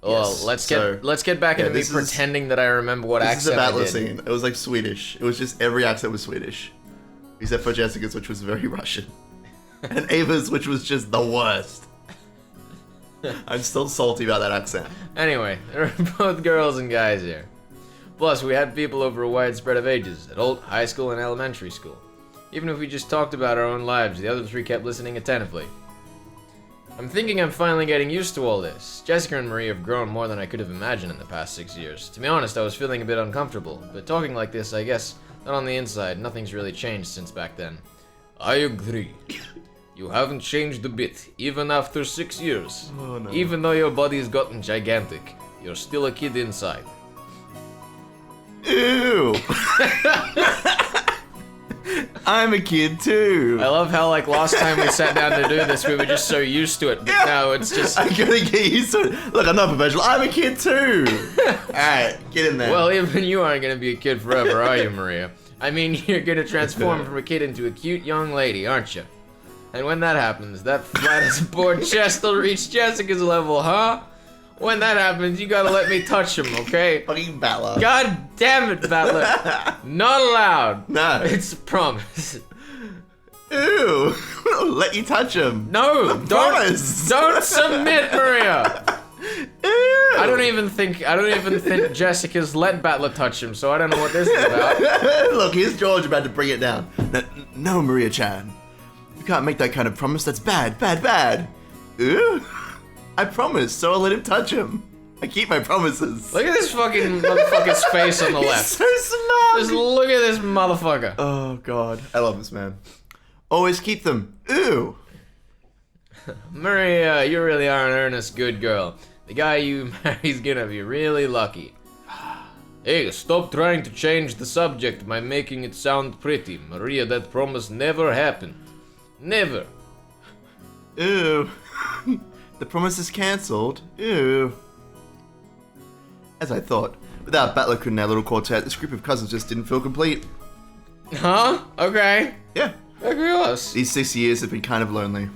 Well, Yes. let's get back into me pretending that I remember what accent This is a battle I did. scene. It was like Swedish. It was just every accent was Swedish. Except for Jessica's, which was very Russian. And Ava's, which was just the worst. I'm still salty about that accent. Anyway, there are both girls and guys here. Plus, we had people over a wide spread of ages, adult, high school, and elementary school. Even if we just talked about our own lives, the other three kept listening attentively. I'm thinking I'm finally getting used to all this. Jessica and Marie have grown more than I could have imagined in the past 6 years. To be honest, I was feeling a bit uncomfortable, but talking like this, I guess, that on the inside, nothing's really changed since back then. I agree. You haven't changed a bit, even after 6 years. Oh, no. Even though your body's gotten gigantic, you're still a kid inside. Ew! I'm a kid too. I love how, like, last time we sat down to do this, we were just so used to it, but now it's just... I gotta get used to it. Look, I'm not professional. I'm a kid too. Alright, get in there. Well, even you aren't gonna be a kid forever, are you, Maria? I mean, you're gonna transform from a kid into a cute young lady, aren't you? And when that happens, that flat as a board chest will reach Jessica's level, huh? When that happens, you gotta let me touch him, okay? Fucking Bella. God damn it, Battler. Not allowed. No. It's a promise. Ew. Let you touch him. No, Promise. don't submit, Maria. Ew. I don't even think Jessica's let Battler touch him, so I don't know what this is about. Look, here's George about to bring it down. No, Maria-chan. You can't make that kind of promise. That's bad, bad, bad. Ew. I promised, so I'll let him touch him. I keep my promises. Look at this fucking motherfucker's face on the left. He's so smart. Just look at this motherfucker. Oh, God. I love this man. Always keep them. Ew. Maria, you really are an earnest good girl. The guy you marry's gonna be really lucky. Hey, stop trying to change the subject by making it sound pretty. Maria, that promise never happened. Never. Ew. The promise is cancelled. Ew. As I thought, without Battler and our little quartet, this group of cousins just didn't feel complete. Huh? Okay. Yeah. Agree with us. These 6 years have been kind of lonely.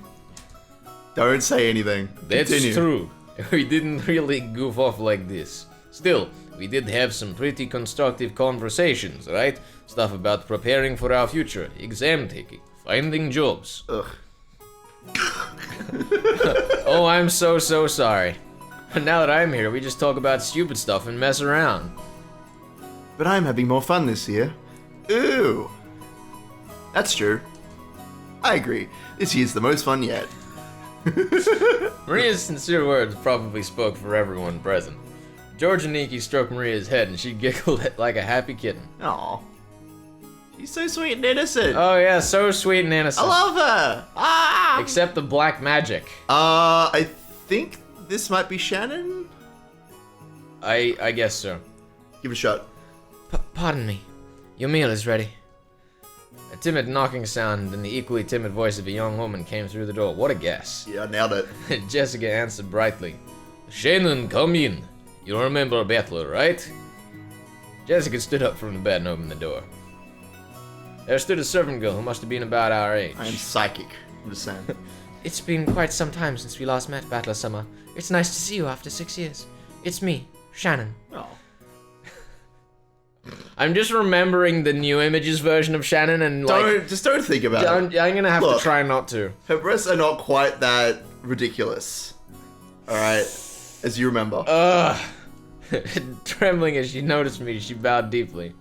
Don't say anything. That's Continue. true. We didn't really goof off like this. Still, we did have some pretty constructive conversations, right? Stuff about preparing for our future, exam taking, finding jobs. Ugh. Oh, I'm so sorry. Now that I'm here, we just talk about stupid stuff and mess around. But I'm having more fun this year. Ew. That's true. I agree. This year's the most fun yet. Maria's sincere words probably spoke for everyone present. George and Nikki stroked Maria's head and she giggled like a happy kitten. Aw. She's so sweet and innocent. Oh yeah, so sweet and innocent. I love her. Ah. Except the black magic. I think this might be Shannon. I guess so. Give it a shot. Pardon me. Your meal is ready. A timid knocking sound and the equally timid voice of a young woman came through the door. What a guess. Yeah, I nailed it. Jessica answered brightly. Shannon, come in. You remember Battler, right? Jessica stood up from the bed and opened the door. There stood a servant girl who must have been about our age. I am psychic. I'm just saying. It's been quite some time since we last met, Battler Summer. It's nice to see you after 6 years. It's me, Shannon. Oh. I'm just remembering the new images version of Shannon and like... Don't think about it. I'm gonna have Look. to try not to. Her breasts are not quite that ridiculous. Alright. As you remember. Trembling as she noticed me, she bowed deeply.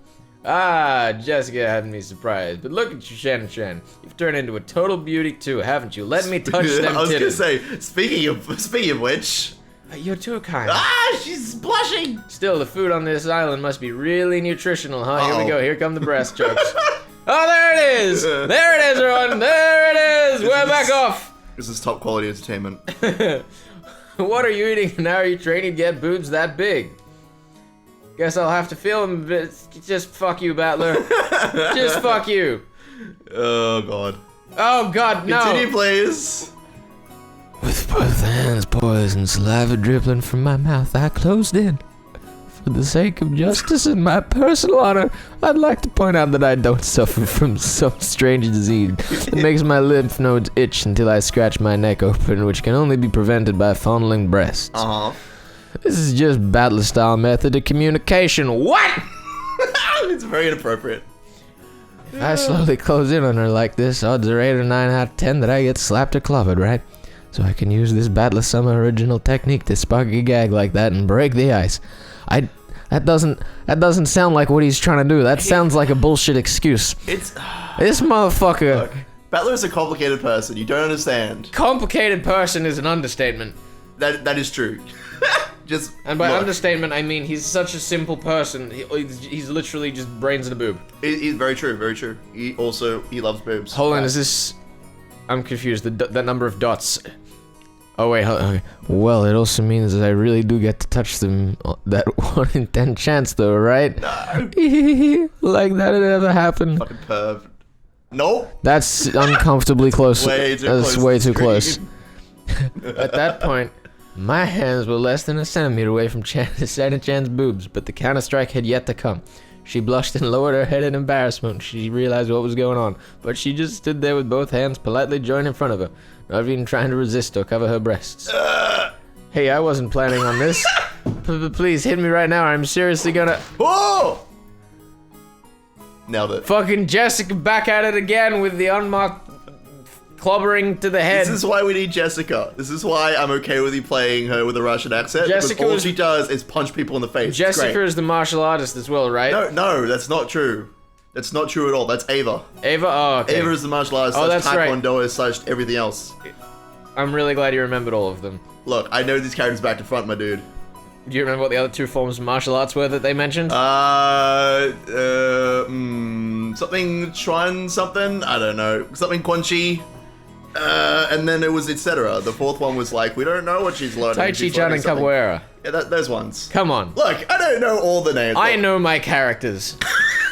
Ah, Jessica had me surprised. But look at you, Shannon. You've turned into a total beauty too, haven't you? Let me touch them I was gonna titties. say, speaking of which... You're too kind. Ah, she's blushing! Still, the food on this island must be really nutritional, huh? Here we Uh-oh. go. Here come the breast jokes. Oh, there it is! There it is, everyone! There it is! We're back off! This is top quality entertainment. What are you eating and how are you training to get boobs that big? Guess I'll have to feel them a bit. Just fuck you, Battler. Just fuck you. Oh, God. Oh, God, no. Continue, please. With both hands poised and saliva dribbling from my mouth, I closed in. For the sake of justice and my personal honor, I'd like to point out that I don't suffer from some strange disease that makes my lymph nodes itch until I scratch my neck open, which can only be prevented by fondling breasts. Uh-huh. This is just battle-style method of communication. What? It's very inappropriate. If I slowly close in on her like this, odds are 8 or 9 out of 10 that I get slapped or clobbered, right? So I can use this Battle of Summer original technique to spark a gag like that and break the ice. That doesn't sound like what he's trying to do. That sounds like a bullshit excuse. It's This motherfucker. Look, Battler's a complicated person. You don't understand. Complicated person is an understatement. That is true. And by understatement, I mean he's such a simple person. He's literally just brains in a boob. He's very true, very true. He loves boobs. Hold on, is this? I'm confused. That number of dots. Oh wait, okay. Well, it also means that I really do get to touch them. That 1 in 10 chance, though, right? No. Like that had ever happened. Fucking perv. Nope. That's uncomfortably close. Way too That's close way to the too close. screen. At that point, my hands were less than a centimeter away from Santa Chan's boobs, but the counter-strike had yet to come. She blushed and lowered her head in embarrassment when she realized what was going on, but she just stood there with both hands politely joined in front of her, not even trying to resist or cover her breasts. Hey, I wasn't planning on this. Please hit me right now. I'm seriously gonna. Whoa! Nailed it. Fucking Jessica back at it again with the unmarked clobbering to the head. This is why we need Jessica. This is why I'm okay with you playing her with a Russian accent. Jessica because all was- she does is punch people in the face. It's Jessica great. is the martial artist as well, right? No, that's not true. That's not true at all. That's Ava. Ava? Oh, okay. Ava is the martial artist. Oh, that's right. Taekwondo / everything else. I'm really glad you remembered all of them. Look, I know these characters back to front, my dude. Do you remember what the other 2 forms of martial arts were that they mentioned? Something Chuan something? I don't know. Something Quan Chi. And then it was etc. The 4th one was like, we don't know what she's learning. Tai Chi She's Chan learning and something. Capoeira. Yeah, those ones. Come on. Look, I don't know all the names. I know my characters.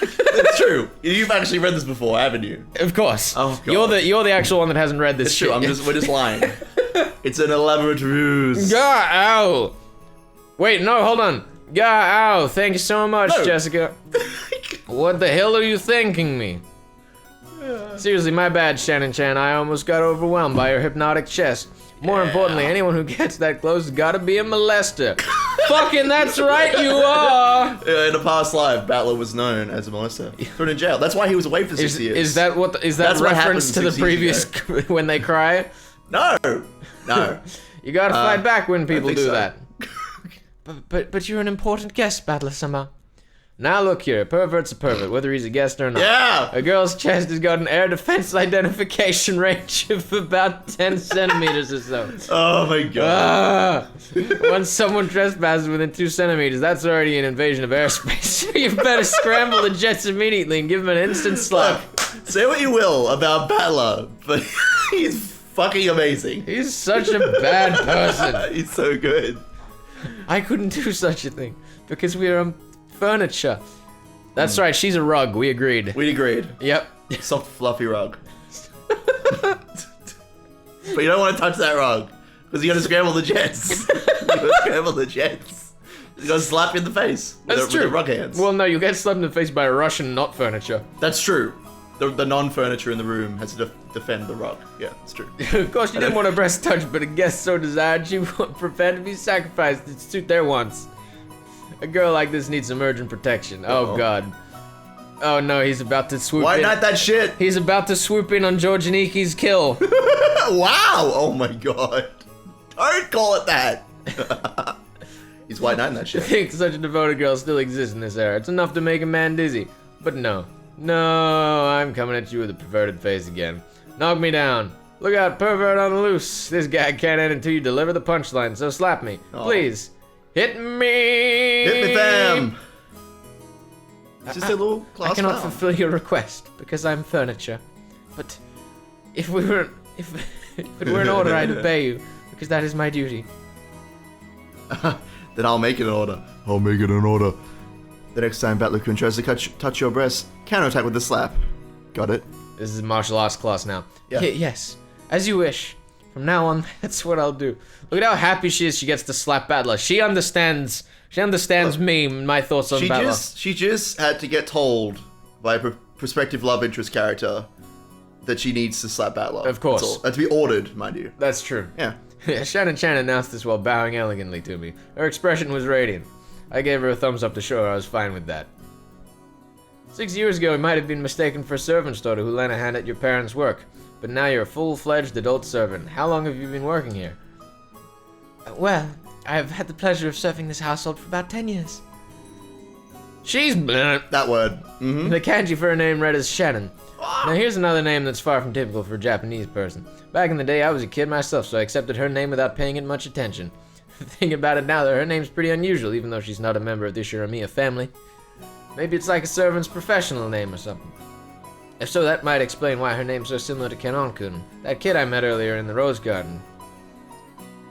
It's true. You've actually read this before, haven't you? Of course. Oh, God. You're the actual one that hasn't read this It's shit. true. We're just lying. It's an elaborate ruse. Gah, ow. Wait, no, hold on. Gah, ow. Thank you so much, No. Jessica. What the hell are you thanking me? Seriously, my bad, Shannon Chan. I almost got overwhelmed by your hypnotic chest. More importantly, anyone who gets that close has gotta be a molester. Fucking that's right, you are! In a past life, Battler was known as a molester. Thrown in jail. That's why he was away for 6 years. Is that what? Is that That's what reference to happened the 6 years previous when they cry? No. You gotta fight back when people think do so. that. But you're an important guest, Battler Summer. Now look here, a pervert's a pervert, whether he's a guest or not. Yeah. A girl's chest has got an air defense identification range of about 10 centimeters or so. Oh my god. Once someone trespasses within 2 centimeters, that's already an invasion of airspace. You better scramble the jets immediately and give him an instant slap. Look, say what you will about Battler, but he's fucking amazing. He's such a bad person. He's so good. I couldn't do such a thing because we are furniture. That's right, she's a rug, we agreed. We agreed. Yep. Soft, fluffy rug. But you don't want to touch that rug because you're gonna scramble the jets. You're gonna scramble the jets. You're gonna slap you in the face. That's true. With the rug hands. Well, no, you get slapped in the face by a Russian, not furniture. That's true. The non-furniture in the room has to defend the rug. Yeah, it's true. Of course, you didn't want a breast touch, but a guest so desired she prepared to be sacrificed to suit their wants. A girl like this needs some urgent protection. Oh god. Oh no, he's about to swoop Why in. not that shit? He's about to swoop in on Georgianiki's kill. Wow! Oh my god. Don't call it that. He's white knighting that I shit. think such a devoted girl still exists in this era. It's enough to make a man dizzy. But no. No, I'm coming at you with a perverted face again. Knock me down. Look out, pervert on the loose. This gag can't end until you deliver the punchline, so slap me. Oh. Please. Hit me! Hit me, fam! It's just a little class I cannot foul. fulfill your request because I'm furniture. But if it were an order, I'd obey you because that is my duty. Then I'll make it an order. I'll make it an order. The next time Batlakun tries to touch your breast, counterattack with the slap. Got it? This is martial arts class now. Yeah. Yes, as you wish. From now on, that's what I'll do. Look at how happy she is. She gets to slap Battler. She understands. She understands me and my thoughts on Battler. She just had to get told by a prospective love interest character that she needs to slap Battler. Of course. That's all. To be ordered, mind you. That's true. Yeah. Shannon announced this while bowing elegantly to me. Her expression was radiant. I gave her a thumbs up to show her I was fine with that. 6 years ago, you might have been mistaken for a servant's daughter who lent a hand at your parents' work. But now you're a full-fledged adult servant. How long have you been working here? Well, I've had the pleasure of serving this household for about 10 years. She's blunt. That word. Mm-hmm. The kanji for her name read as Shannon. Now here's another name that's far from typical for a Japanese person. Back in the day, I was a kid myself, so I accepted her name without paying it much attention. Thinking about it now, though, her name's pretty unusual, even though she's not a member of the Shiramiya family. Maybe it's like a servant's professional name or something. If so, that might explain why her name's so similar to Kenon-kun, that kid I met earlier in the Rose Garden.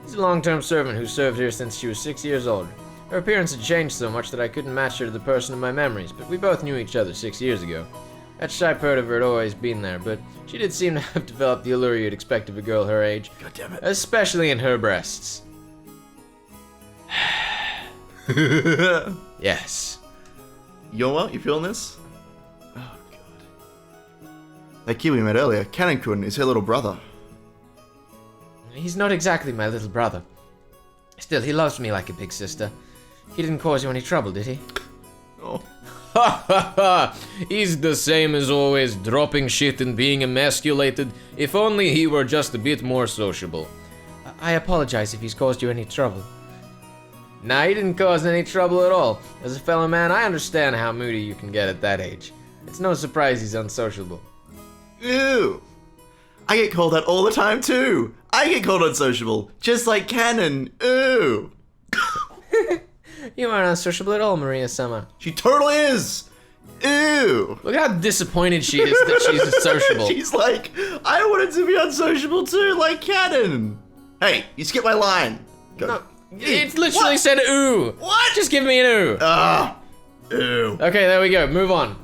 He's a long-term servant who served here since she was 6 years old. Her appearance had changed so much that I couldn't match her to the person of my memories, but we both knew each other 6 years ago. That shy part of her had always been there, but she did seem to have developed the allure you'd expect of a girl her age. God damn it. Especially in her breasts. Yes. You feeling this? Oh, God. That kid we met earlier, Kenon-kun, is her little brother. He's not exactly my little brother. Still, he loves me like a big sister. He didn't cause you any trouble, did he? Oh. Ha ha ha! He's the same as always, dropping shit and being emasculated. If only he were just a bit more sociable. I apologize if he's caused you any trouble. Nah, he didn't cause any trouble at all. As a fellow man, I understand how moody you can get at that age. It's no surprise he's unsociable. Ew. I get called that all the time too. I get called unsociable, just like Canon. Ew. You aren't unsociable at all, Maria-sama. She totally is. Ew. Look how disappointed she is that she's unsociable. She's like, I wanted to be unsociable too, like Canon. Hey, you skipped my line. Go. No, it literally said ooh. What? Just give me an ooh. Ew. Okay, there we go. Move on.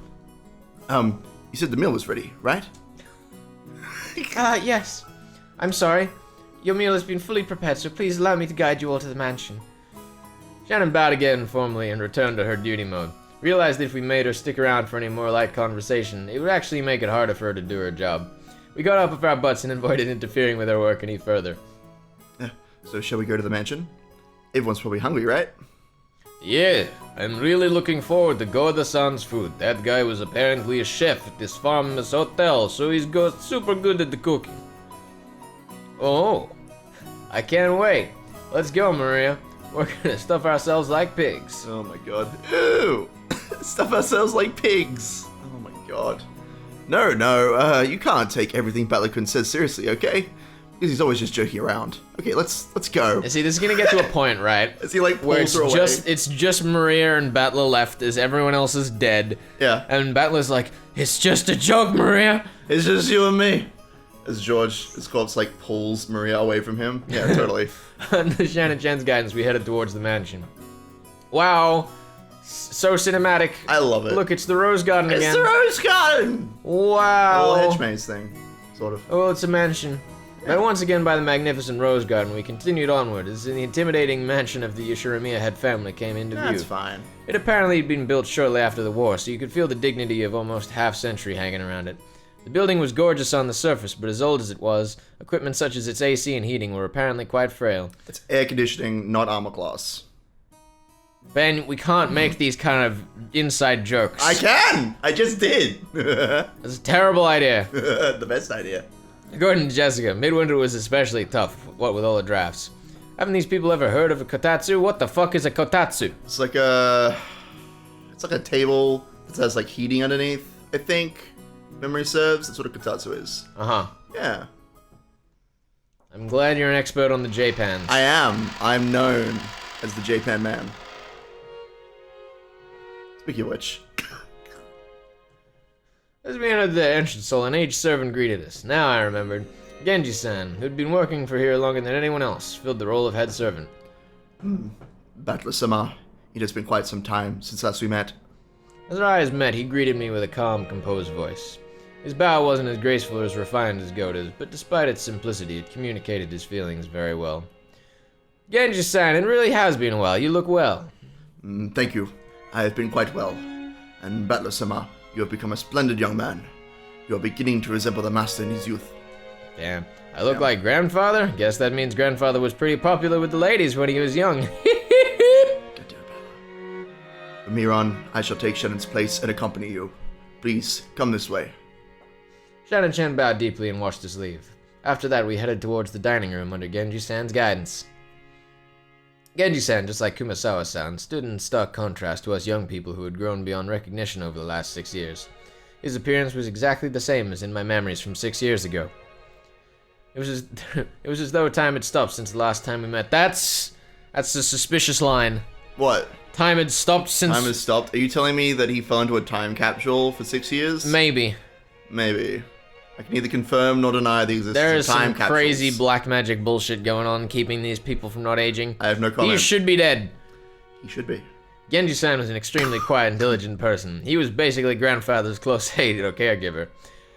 You said the meal was ready, right? Yes. I'm sorry. Your meal has been fully prepared, so please allow me to guide you all to the mansion. Shannon bowed again formally and returned to her duty mode. Realized that if we made her stick around for any more light conversation, it would actually make it harder for her to do her job. We got up with our butts and avoided interfering with her work any further. So shall we go to the mansion? Everyone's probably hungry, right? Yeah, I'm really looking forward to Goda-san's food. That guy was apparently a chef at this famous hotel, so he's super good at the cooking. Oh, I can't wait. Let's go, Maria. We're gonna stuff ourselves like pigs. Oh my god. Ew! Stuff ourselves like pigs. Oh my god. No, you can't take everything Battler-kun says seriously, okay? Because he's always just joking around. Okay, let's go. See, this is gonna get to a point, right? As he like where pulls her away. it's just Maria and Battler left as everyone else is dead. Yeah. And Battler's like, it's just a joke, Maria. It's just you and me. As his corpse like pulls Maria away from him. Yeah, totally. Under Shannon Chan's guidance, we headed towards the mansion. Wow. So cinematic. I love it. Look, it's the Rose Garden again. It's the Rose Garden! Wow. A little hedge maze thing. Sort of. Oh, it's a mansion. Met once again by the magnificent Rose Garden, we continued onward as the intimidating mansion of the Shiramiya head family came into view. That's fine. It apparently had been built shortly after the war, so you could feel the dignity of almost half-century hanging around it. The building was gorgeous on the surface, but as old as it was, equipment such as its AC and heating were apparently quite frail. It's air conditioning, not armor class. Ben, we can't make these kind of inside jokes. I can! I just did! It's a terrible idea. The best idea. According to Jessica, midwinter was especially tough, what with all the drafts. Haven't these people ever heard of a kotatsu? What the fuck is a kotatsu? It's like a table that has like heating underneath, I think. Memory serves, that's what a kotatsu is. Uh-huh. Yeah. I'm glad you're an expert on the J-pans. I am. I'm known as the J-pan man. Speaking of which. As we entered the entrance hall, an aged servant greeted us. Now I remembered. Genji-san, who'd been working for here longer than anyone else, filled the role of head servant. Battler-sama, it has been quite some time since last we met. As our eyes met, he greeted me with a calm, composed voice. His bow wasn't as graceful or as refined as Goda's, but despite its simplicity, it communicated his feelings very well. Genji-san, it really has been a while. You look well. Thank you. I have been quite well. And Battler-sama, you have become a splendid young man. You are beginning to resemble the master in his youth. Damn. I look like grandfather? Guess that means grandfather was pretty popular with the ladies when he was young. From here on, I shall take Shannon's place and accompany you. Please, come this way. Shannon-chan bowed deeply and watched us leave. After that, we headed towards the dining room under Genji-san's guidance. Genji-san, just like Kumasawa-san, stood in stark contrast to us young people who had grown beyond recognition over the last 6 years. His appearance was exactly the same as in my memories from 6 years ago. It was as though time had stopped since the last time we met. That's a suspicious line. What? Time had stopped since... Time has stopped? Are you telling me that he fell into a time capsule for 6 years? Maybe. Maybe. I can neither confirm nor deny the existence There of is time some capsules. crazy black magic bullshit going on, keeping these people from not aging. I have no comment. He should be dead. He should be. Genji-san was an extremely quiet and diligent person. He was basically grandfather's close aide or caregiver.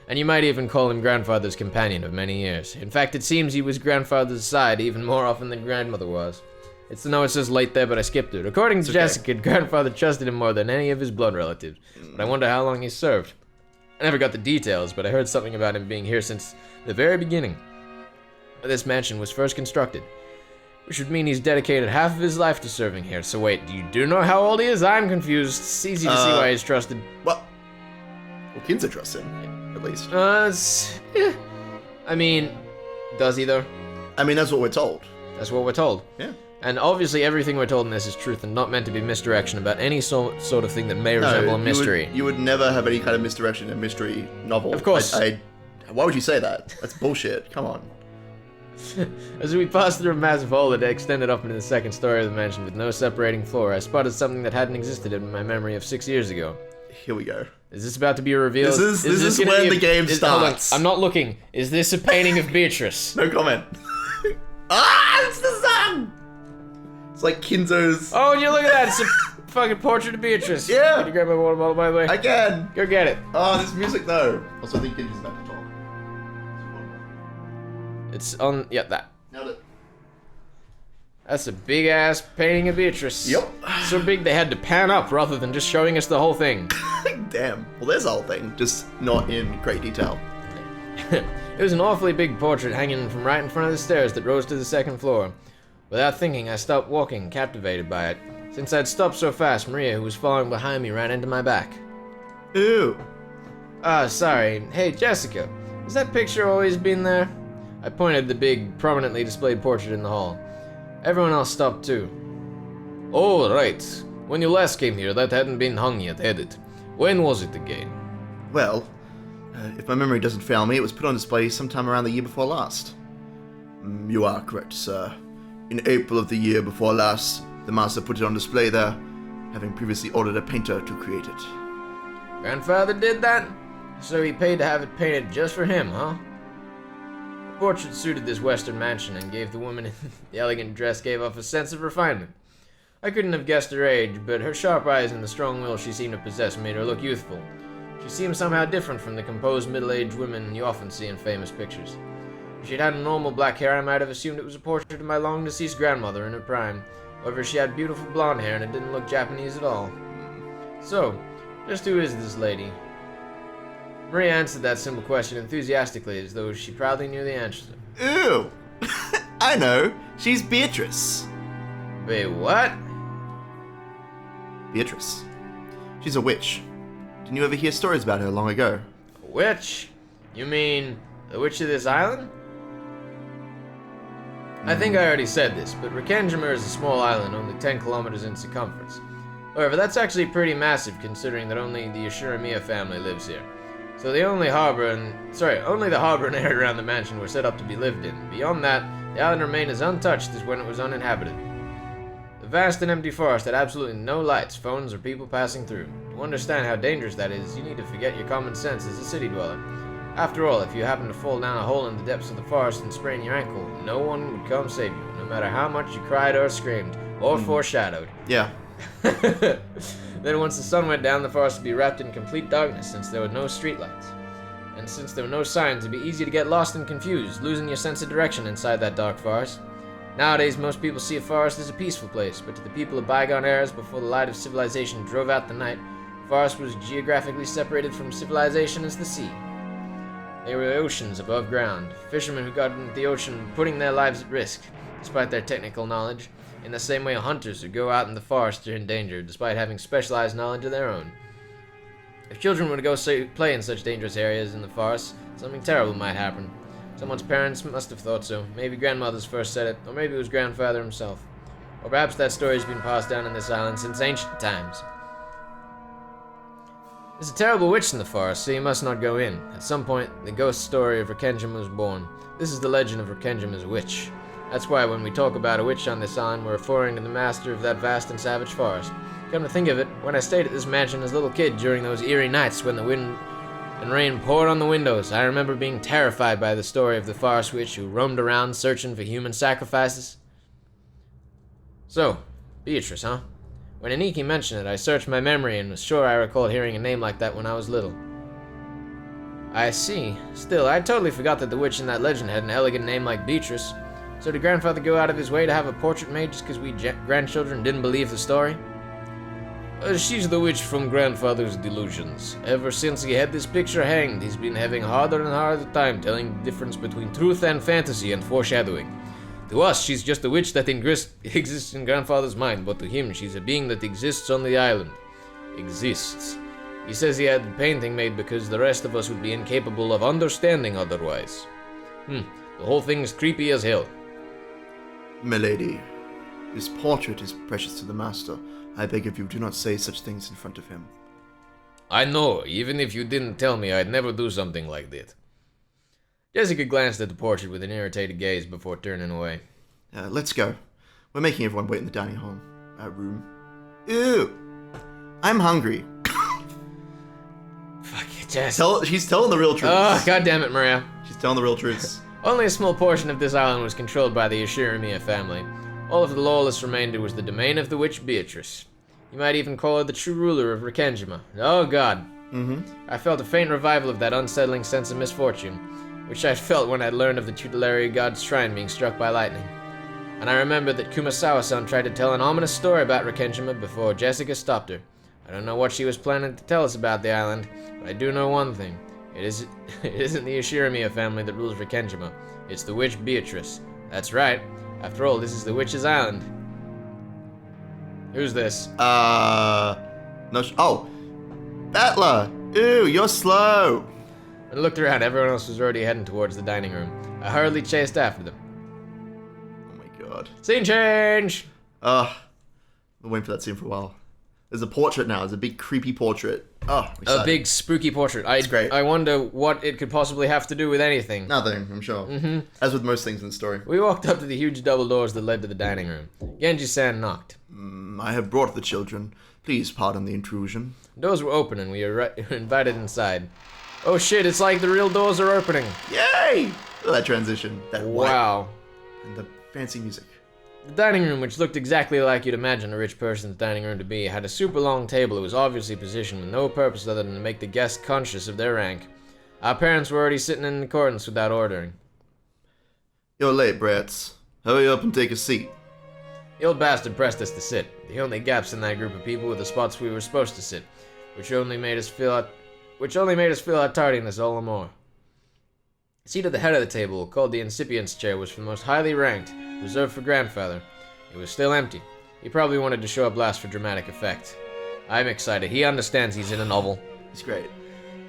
And you might even call him grandfather's companion of many years. In fact, it seems he was grandfather's side even more often than grandmother was. It's no, it says late there, but I skipped it. According to Jessica, grandfather trusted him more than any of his blood relatives. But I wonder how long he served. I never got the details, but I heard something about him being here since the very beginning. This mansion was first constructed, which would mean he's dedicated half of his life to serving here. So wait, you do know how old he is? I'm confused. It's easy to see why he's trusted. Well, Kinza trusts him, at least. I mean, does he though? I mean, that's what we're told. That's what we're told. Yeah. And obviously everything we're told in this is truth and not meant to be misdirection about any sort of thing that may resemble a mystery. You would never have any kind of misdirection in a mystery novel. Of course. Why would you say that? That's bullshit. Come on. As we passed through a massive hall that extended up into the second story of the mansion with no separating floor, I spotted something that hadn't existed in my memory of 6 years ago. Here we go. Is this about to be a reveal? This is when the game starts. Hold on, I'm not looking. Is this a painting of Beatrice? No comment. It's the sun! It's like Kinzo's... Oh, you look at that. It's a fucking portrait of Beatrice. Yeah. Can you grab my water bottle, by the way? I can. Go get it. Oh, this music though. Also, I think Kinzo's about to talk. It's on... Yeah, that. Nailed it. That's a big-ass painting of Beatrice. Yep. So big they had to pan up rather than just showing us the whole thing. Damn. Well, there's the whole thing, just not in great detail. It was an awfully big portrait hanging from right in front of the stairs that rose to the second floor. Without thinking, I stopped walking, captivated by it. Since I'd stopped so fast, Maria, who was following behind me, ran into my back. Ew. Sorry. Hey, Jessica, has that picture always been there? I pointed the big, prominently displayed portrait in the hall. Everyone else stopped too. Oh, right. When you last came here, that hadn't been hung yet, had it? When was it again? Well, if my memory doesn't fail me, it was put on display sometime around the year before last. You are correct, sir. In April of the year before last, the master put it on display there, having previously ordered a painter to create it. Grandfather did that? So he paid to have it painted just for him, huh? The portrait suited this western mansion and gave the woman in the elegant dress gave off a sense of refinement. I couldn't have guessed her age, but her sharp eyes and the strong will she seemed to possess made her look youthful. She seemed somehow different from the composed middle-aged women you often see in famous pictures. If she'd had normal black hair, I might have assumed it was a portrait of my long-deceased grandmother in her prime. However, she had beautiful blonde hair and it didn't look Japanese at all. So, just who is this lady? Maria answered that simple question enthusiastically, as though she proudly knew the answer. Ew! I know! She's Beatrice! Wait, what? Beatrice. She's a witch. Didn't you ever hear stories about her long ago? A witch? You mean the witch of this island? I think I already said this, but Rekenjimur is a small island only 10 kilometers in circumference. However, that's actually pretty massive considering that only the Yoshiramiya family lives here. So only the harbor and area around the mansion were set up to be lived in. Beyond that, the island remained as untouched as when it was uninhabited. The vast and empty forest had absolutely no lights, phones, or people passing through. To understand how dangerous that is, you need to forget your common sense as a city dweller. After all, if you happen to fall down a hole in the depths of the forest and sprain your ankle, no one would come save you, no matter how much you cried or screamed, or foreshadowed. Yeah. Then once the sun went down, the forest would be wrapped in complete darkness since there were no streetlights. And since there were no signs, it'd be easy to get lost and confused, losing your sense of direction inside that dark forest. Nowadays, most people see a forest as a peaceful place, but to the people of bygone eras before the light of civilization drove out the night, the forest was geographically separated from civilization as the sea. They were oceans above ground, fishermen who got into the ocean putting their lives at risk, despite their technical knowledge, in the same way hunters who go out in the forest are in danger, despite having specialized knowledge of their own. If children were to go play in such dangerous areas in the forest, something terrible might happen. Someone's parents must have thought so. Maybe grandmothers first said it, or maybe it was grandfather himself. Or perhaps that story has been passed down in this island since ancient times. There's a terrible witch in the forest, so you must not go in. At some point, the ghost story of Rakengima was born. This is the legend of Rakengima's witch. That's why when we talk about a witch on this island, we're referring to the master of that vast and savage forest. Come to think of it, when I stayed at this mansion as a little kid during those eerie nights when the wind and rain poured on the windows, I remember being terrified by the story of the forest witch who roamed around searching for human sacrifices. So, Beatrice, huh? When Aniki mentioned it, I searched my memory and was sure I recalled hearing a name like that when I was little. I see. Still, I totally forgot that the witch in that legend had an elegant name like Beatrice. So did grandfather go out of his way to have a portrait made just because we grandchildren didn't believe the story? She's the witch from grandfather's delusions. Ever since he had this picture hanged, he's been having harder and harder time telling the difference between truth and fantasy and foreshadowing. To us, she's just a witch that exists in grandfather's mind, but to him, she's a being that exists on the island. Exists. He says he had the painting made because the rest of us would be incapable of understanding otherwise. The whole thing's creepy as hell. Milady, this portrait is precious to the master. I beg of you, do not say such things in front of him. I know. Even if you didn't tell me, I'd never do something like that. Jessica glanced at the portrait with an irritated gaze before turning away. Let's go. We're making everyone wait in the dining hall room. Ew! I'm hungry. Fuck you, Jess. She's telling the real truth. Oh, God damn it, Maria. She's telling the real truths. Only a small portion of this island was controlled by the Ishirimiya family. All of the lawless remainder was the domain of the witch Beatrice. You might even call her the true ruler of Rakengima. Oh, God. I felt a faint revival of that unsettling sense of misfortune, which I felt when I learned of the tutelary god's shrine being struck by lightning. And I remembered that Kumasawa-san tried to tell an ominous story about Rakengima before Jessica stopped her. I don't know what she was planning to tell us about the island, but I do know one thing. It isn't the Ishirimiya family that rules Rakengima. It's the witch Beatrice. That's right. After all, this is the witch's island. Who's this? No. Oh, Battler. Ew, you're slow. I looked around. Everyone else was already heading towards the dining room. I hurriedly chased after them. Oh my god. Scene change! I've been waiting for that scene for a while. There's a portrait now. There's a big creepy portrait. Oh, a big spooky portrait. It's great. I wonder what it could possibly have to do with anything. Nothing, I'm sure. As with most things in the story. We walked up to the huge double doors that led to the dining room. Genji-san knocked. I have brought the children. Please pardon the intrusion. Doors were open and we were invited inside. Oh shit, it's like the real doors are opening. Yay! Look at that transition. That wow. White, and the fancy music. The dining room, which looked exactly like you'd imagine a rich person's dining room to be, had a super long table that was obviously positioned with no purpose other than to make the guests conscious of their rank. Our parents were already sitting in accordance without ordering. You're late, brats. Hurry up and take a seat. The old bastard pressed us to sit. The only gaps in that group of people were the spots we were supposed to sit, which only made us feel our tardiness all the more. The seat at the head of the table, called the incipient's chair, was for the most highly ranked, reserved for grandfather. It was still empty. He probably wanted to show a blast for dramatic effect. I'm excited. He understands he's in a novel. He's great.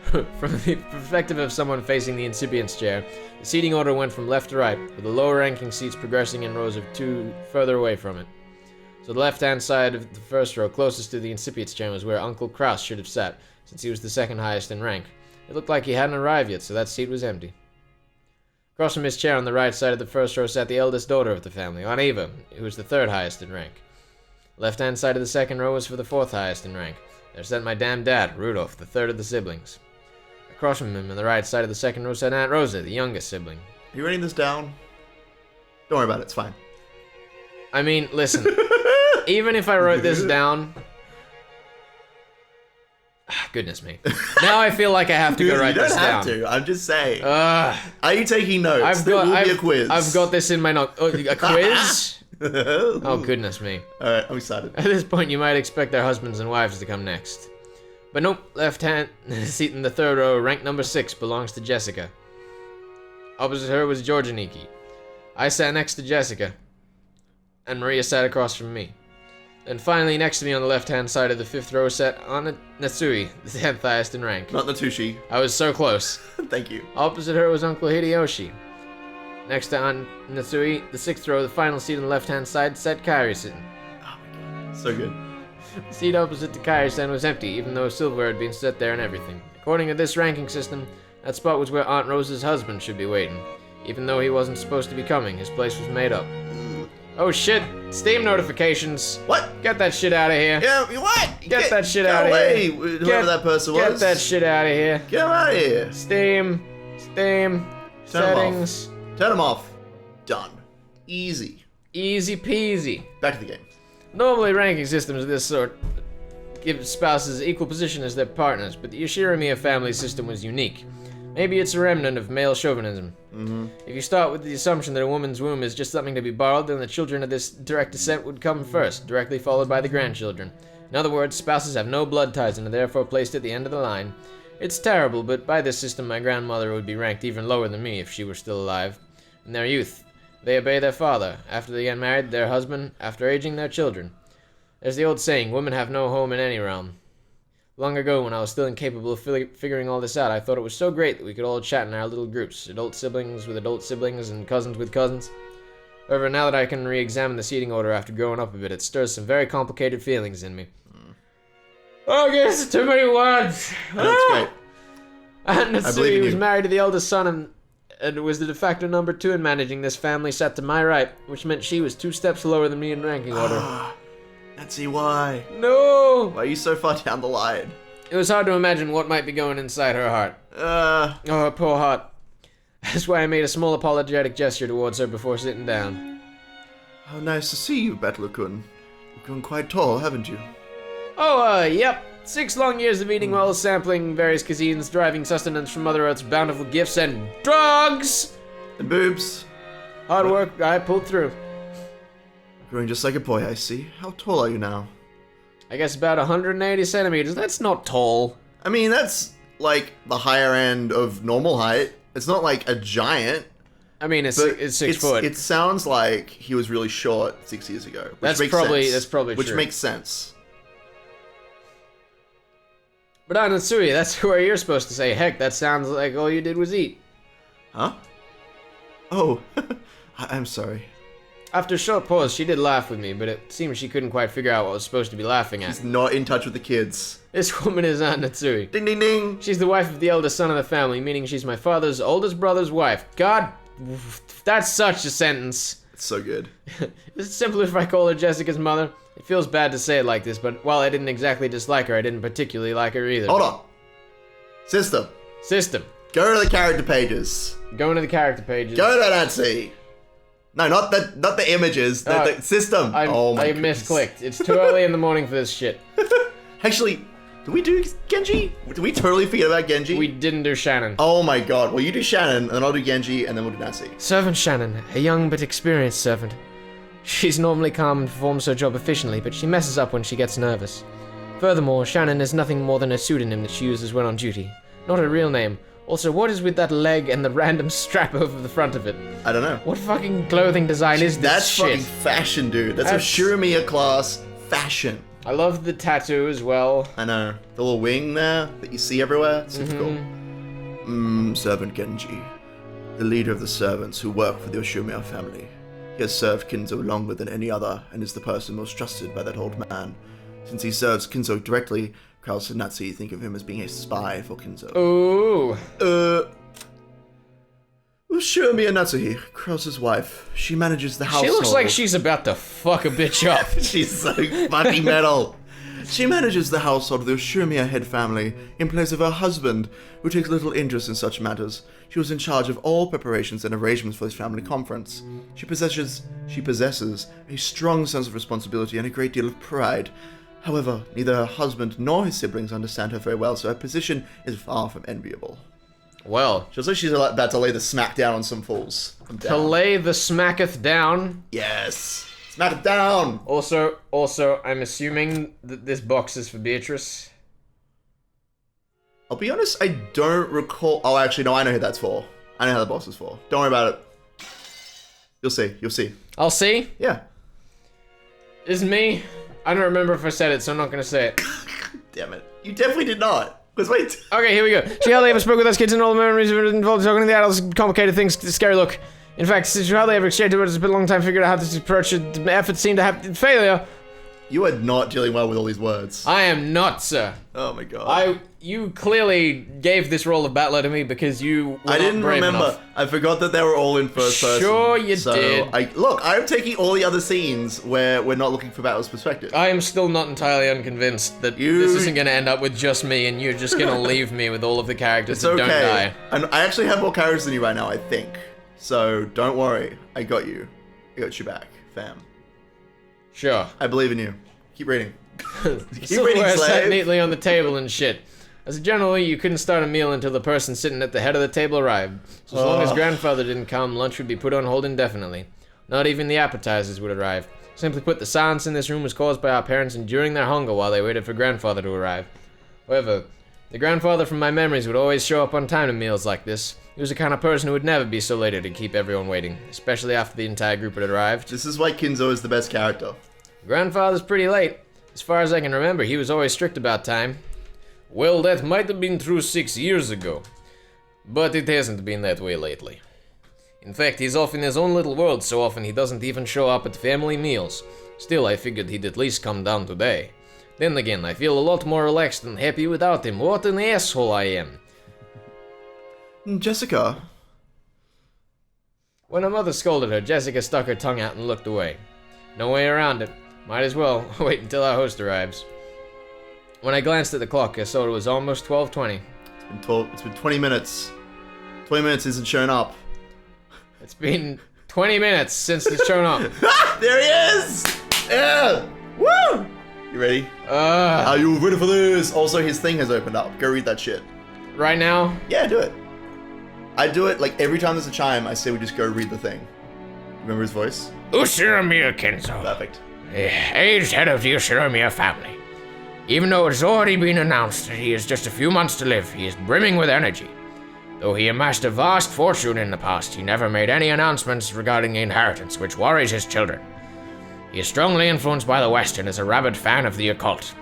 From the perspective of someone facing the incipient's chair, the seating order went from left to right, with the lower-ranking seats progressing in rows of two further away from it. So the left-hand side of the first row, closest to the incipient's chair, was where Uncle Kraus should have sat, since he was the second highest in rank. It looked like he hadn't arrived yet, so that seat was empty. Across from his chair on the right side of the first row sat the eldest daughter of the family, Aunt Eva, who was the third highest in rank. The left-hand side of the second row was for the fourth highest in rank. There sat my damn dad, Rudolph, the third of the siblings. Across from him on the right side of the second row sat Aunt Rosa, the youngest sibling. Are you writing this down? Don't worry about it, it's fine. I mean, listen, even if I wrote this down... Goodness me. Now I feel like I have to go write this down. You don't have to, I'm just saying. Are you taking notes? There will be a quiz. I've got this in my notes. Oh, a quiz? Oh, goodness me. Alright, I'm excited. At this point, you might expect their husbands and wives to come next. But nope, left hand seat in the third row, rank number 6, belongs to Jessica. Opposite her was Georgianiki. I sat next to Jessica, and Maria sat across from me. And finally, next to me on the left-hand side of the fifth row sat Anna Natsui, the 10th highest in rank. Not Natushi. I was so close. Thank you. Opposite her was Uncle Hideyoshi. Next to Anna Natsui, the 6th row, the final seat on the left-hand side, sat Kairi-san. Oh my god. So good. The seat opposite to Kairi-san was empty, even though silverware had been set there and everything. According to this ranking system, that spot was where Aunt Rose's husband should be waiting. Even though he wasn't supposed to be coming, his place was made up. Oh shit! Steam notifications! What? Get that shit out of here! Yeah, what? Get that shit out of here! here! Whoever that person was. Get that shit out of here! Get him out of here! Steam, settings. Turn them off. Done. Easy. Easy peasy. Back to the game. Normally, ranking systems of this sort give spouses equal position as their partners, but the Yoshirimiya family system was unique. Maybe it's a remnant of male chauvinism. If you start with the assumption that a woman's womb is just something to be borrowed, then the children of this direct descent would come first, directly followed by the grandchildren. In other words, spouses have no blood ties and are therefore placed at the end of the line. It's terrible, but by this system my grandmother would be ranked even lower than me if she were still alive. In their youth, they obey their father. After they get married, their husband. After aging, their children. There's the old saying, women have no home in any realm. Long ago, when I was still incapable of figuring all this out, I thought it was so great that we could all chat in our little groups, adult siblings with adult siblings and cousins with cousins. However, now that I can re-examine the seating order after growing up a bit, it stirs some very complicated feelings in me. Oh, I guess too many words. That's great. And I believe in Natsui was you. married to the eldest son and was the de facto number 2 in managing this family, sat to my right, which meant she was 2 steps lower than me in ranking order. Let's see why. No! Why are you so far down the line? It was hard to imagine what might be going inside her heart. Oh, her poor heart. That's why I made a small apologetic gesture towards her before sitting down. How nice to see you, Battler-kun. You've grown quite tall, haven't you? Oh, yep. 6 long years of eating well, sampling various cuisines, deriving sustenance from Mother Earth's bountiful gifts, and drugs! And boobs. Hard work, I pulled through. Growing just like a boy, I see. How tall are you now? I guess about 180 centimeters. That's not tall. I mean, that's like the higher end of normal height. It's not like a giant. I mean, it's 6 foot. It sounds like he was really short 6 years ago. Which That's makes probably sense. that's probably Which true. makes sense. But Natsui, that's where you're supposed to say, heck, that sounds like all you did was eat. Huh? Oh, I'm sorry. After a short pause, she did laugh with me, but it seemed she couldn't quite figure out what I was supposed to be laughing at. He's not in touch with the kids. This woman is Aunt Natsui. Ding ding ding! She's the wife of the eldest son of the family, meaning she's my father's oldest brother's wife. God, that's such a sentence. It's so good. Is it simpler if I call her Jessica's mother? It feels bad to say it like this, but while I didn't exactly dislike her, I didn't particularly like her either. Hold on. System. Go to the character pages. Going to the character pages. Go to Nazi. No, not the images. The system. Oh my I goodness. misclicked. It's too early in the morning for this shit. Actually, did we do Genji? Did we totally forget about Genji? We didn't do Shannon. Oh my god. Well, you do Shannon, and then I'll do Genji, and then we'll do Nazi. Servant Shannon, a young but experienced servant. She's normally calm and performs her job efficiently, but she messes up when she gets nervous. Furthermore, Shannon is nothing more than a pseudonym that she uses when on duty. Not her real name. Also, what is with that leg and the random strap over the front of it? I don't know. What fucking clothing design is this That's shit? fucking fashion, dude. That's a Shirimiya class fashion. I love the tattoo as well. I know. The little wing there that you see everywhere. It's super cool. Servant Genji. The leader of the servants who work for the Oshimiya family. He has served Kinzo longer than any other and is the person most trusted by that old man. Since he serves Kinzo directly, Kraus and Natsu think of him as being a spy for Kinzo. Ooh. Oshimiya Natsuhi, Kraus's wife. She manages the household. She looks like she's about to fuck a bitch up. She's so fucking metal. She manages the household of the Oshimiya head family in place of her husband, who takes little interest in such matters. She was in charge of all preparations and arrangements for this family conference. She possesses a strong sense of responsibility and a great deal of pride. However, neither her husband nor his siblings understand her very well, so her position is far from enviable. Well, She looks like she's about to lay the smack down on some fools. to lay the smacketh down. Yes! Smack it down! Also, I'm assuming that this box is for Beatrice. I'll be honest, I don't recall... Oh, actually, no, I know who that's for. I know how the boss is for. Don't worry about it. You'll see. You'll see. I'll see. Yeah. Is me? I don't remember if I said it, so I'm not gonna say it. Damn it. You definitely did not. Because wait. Okay, here we go. She hardly ever spoke with us kids, and all the memories involved talking to the adults, complicated things, scary look. In fact, since she hardly ever exchanged words, it's been a long time figured out how to approach it. The effort seemed to have failure. You are not dealing well with all these words. I am not, sir. Oh my god. You clearly gave this role of battler to me because you were I didn't not brave remember. enough. I forgot that they were all in first person. Sure you did. Look, I'm taking all the other scenes where we're not looking for Battle's perspective. I am still not entirely unconvinced that this isn't going to end up with just me and you're just going to leave me with all of the characters It's that okay. don't die. And I actually have more characters than you right now, I think. So don't worry. I got you. I got you back, fam. Sure. I believe in you. Keep reading. The silverware sat neatly on the table and shit. As generally, you couldn't start a meal until the person sitting at the head of the table arrived. So as long as grandfather didn't come, lunch would be put on hold indefinitely. Not even the appetizers would arrive. Simply put, the silence in this room was caused by our parents enduring their hunger while they waited for grandfather to arrive. However, the grandfather from my memories would always show up on time to meals like this. He was the kind of person who would never be so late to keep everyone waiting, especially after the entire group had arrived. This is why Kinzo is the best character. Grandfather's pretty late. As far as I can remember, he was always strict about time. Well, that might have been true 6 years ago, but it hasn't been that way lately. In fact, he's off in his own little world so often he doesn't even show up at family meals. Still, I figured he'd at least come down today. Then again, I feel a lot more relaxed and happy without him. What an asshole I am. Jessica. When her mother scolded her, Jessica stuck her tongue out and looked away. No way around it. Might as well wait until our host arrives. When I glanced at the clock, I saw it was almost 12:20. It's been 20 minutes. 20 minutes isn't showing up. It's been 20 minutes since it's shown up. There he is! Yeah! Woo! You ready? Are you ready for this? Also, his thing has opened up. Go read that shit. Right now? Yeah, do it. I do it like every time there's a chime, I say we just go read the thing. Remember his voice? Ushiramiya Kenzo, Perfect. aged head of the Ushiramiya family. Even though it's already been announced that he has just a few months to live, he is brimming with energy. Though he amassed a vast fortune in the past, he never made any announcements regarding the inheritance, which worries his children. He is strongly influenced by the West and is a rabid fan of the occult.